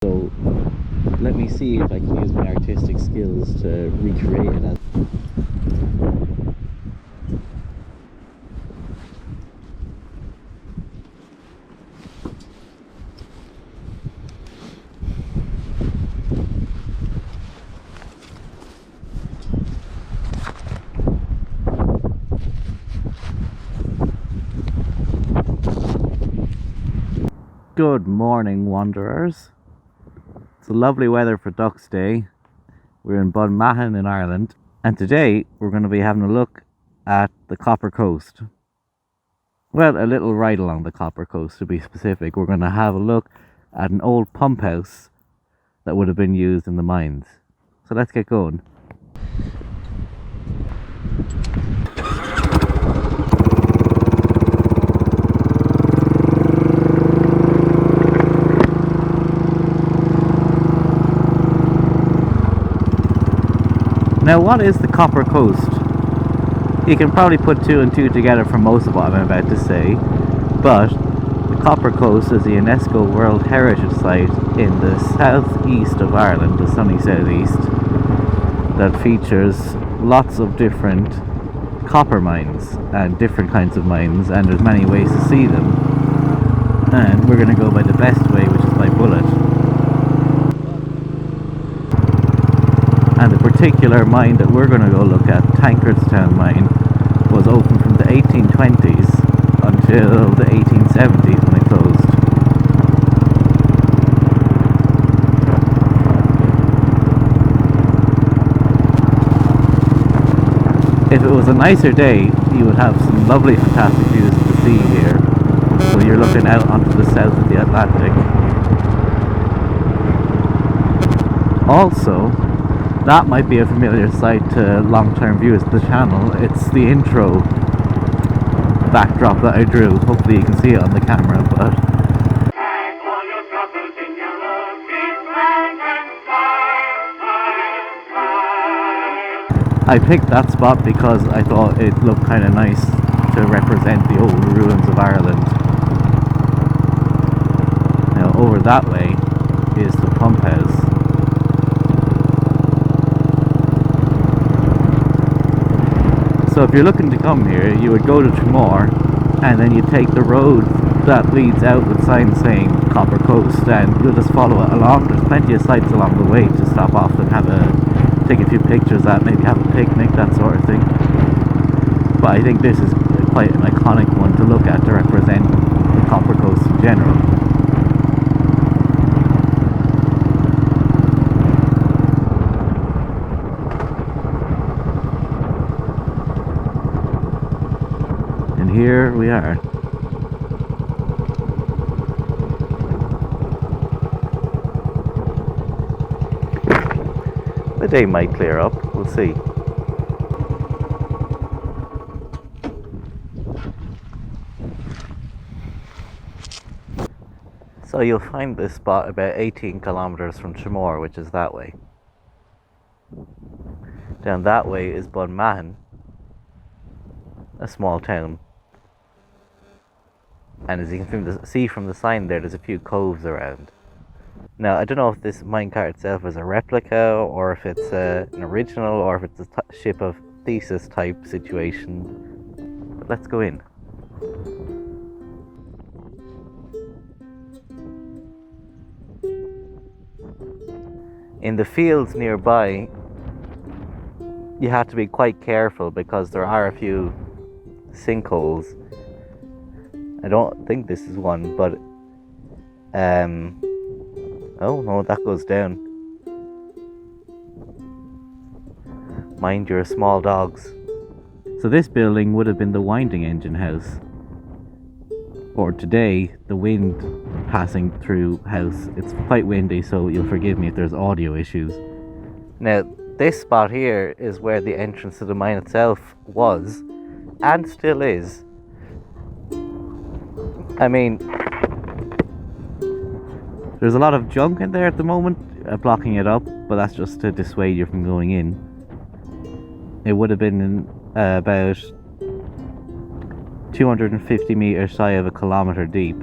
So let me see if I can use my artistic skills to recreate it. Good morning, wanderers. It's a lovely weather for Ducks Day. We're in Bunmahon in Ireland, and today we're going to be having a look at the Copper Coast. Well, a little ride along the Copper Coast to be specific. We're going to have a look at an old pump house that would have been used in the mines. So let's get going. Now, what is the Copper Coast? You can probably put two and two together for most of what I'm about to say, but the Copper Coast is a UNESCO World Heritage Site in the southeast of Ireland, the sunny southeast, that features lots of different copper mines and different kinds of mines, and there's many ways to see them. And we're going to go by the best way, which is by bullet. And the particular mine that we're going to go look at, Tankardstown Mine, was open from the 1820s until the 1870s when it closed. If it was a nicer day, you would have some lovely, fantastic views of the sea here. So you're looking out onto the south of the Atlantic. Also, that might be a familiar sight to long-term viewers of the channel. It's the intro backdrop that I drew. Hopefully you can see it on the camera, but I picked that spot because I thought it looked kind of nice to represent the old ruins of Ireland. Now over that way is the pump house. So if you're looking to come here, you would go to Tramore, and then you take the road that leads out with signs saying Copper Coast, and you'll just follow it along. There's plenty of sites along the way to stop off and take a few pictures at, maybe have a picnic, that sort of thing. But I think this is quite an iconic one to look at to represent the Copper Coast in general. Here we are. The day might clear up, we'll see. So you'll find this spot about 18 kilometers from Tramore, which is that way. Down that way is Bunmahon, a small town. And as you can see from the sign there, there's a few coves around. Now, I don't know if this minecart itself is a replica, or if it's an original, or if it's a ship of Theseus type situation. But let's go in. In the fields nearby, you have to be quite careful because there are a few sinkholes. I don't think this is one, but oh no, that goes down. Mind your small dogs. So this building would have been the winding engine house. Or today, the wind passing through house. It's quite windy, so you'll forgive me if there's audio issues. Now, this spot here is where the entrance to the mine itself was, and still is. I mean, there's a lot of junk in there at the moment, blocking it up, but that's just to dissuade you from going in. It would have been about 250 meters shy of a kilometer deep.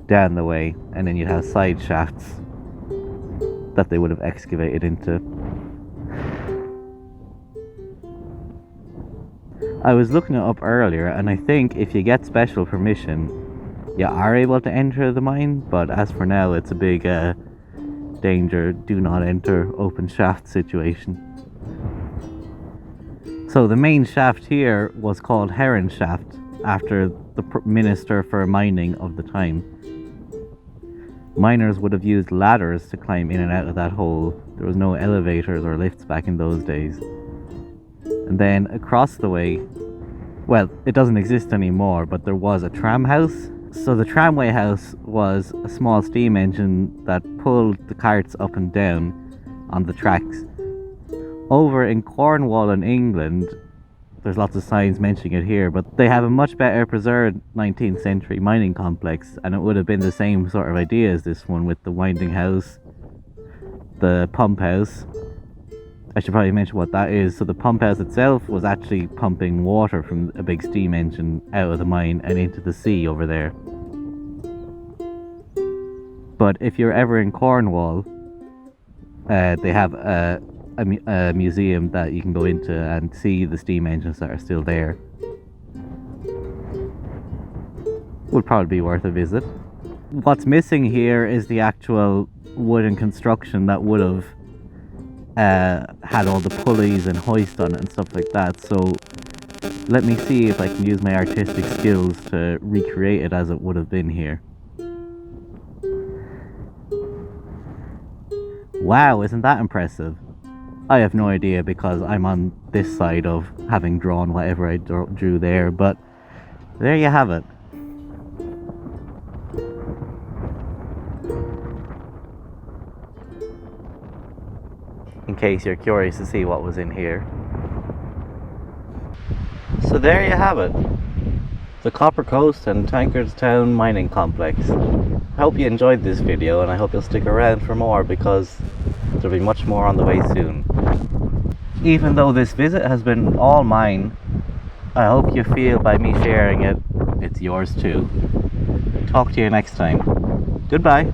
down the way, and then you'd have side shafts that they would have excavated into. I was looking it up earlier, and I think if you get special permission, you are able to enter the mine, but as for now, it's a big danger, do not enter open shaft situation. So the main shaft here was called Herron Shaft, after the minister for mining of the time. Miners would have used ladders to climb in and out of that hole. There was no elevators or lifts back in those days. And then across the way, well, it doesn't exist anymore, but there was a tram house. So the tramway house was a small steam engine that pulled the carts up and down on the tracks. Over in Cornwall in England, there's lots of signs mentioning it here, but they have a much better preserved 19th century mining complex, and it would have been the same sort of idea as this one, with the winding house, the pump house. I should probably mention what that is. So the pump house itself was actually pumping water from a big steam engine out of the mine and into the sea over there. But if you're ever in Cornwall, they have a museum that you can go into and see the steam engines that are still there. Would probably be worth a visit. What's missing here is the actual wooden construction that would have had all the pulleys and hoist on it and stuff like that. So let me see if I can use my artistic skills to recreate it as it would have been here. Wow, isn't that impressive? I have no idea because I'm on this side of having drawn whatever I drew there, but there you have it. In case you're curious to see what was in here. So there you have it. The Copper Coast and Tankardstown Mining Complex. I hope you enjoyed this video, and I hope you'll stick around for more, because there'll be much more on the way soon. Even though this visit has been all mine, I hope you feel by me sharing it, it's yours too. Talk to you next time. Goodbye.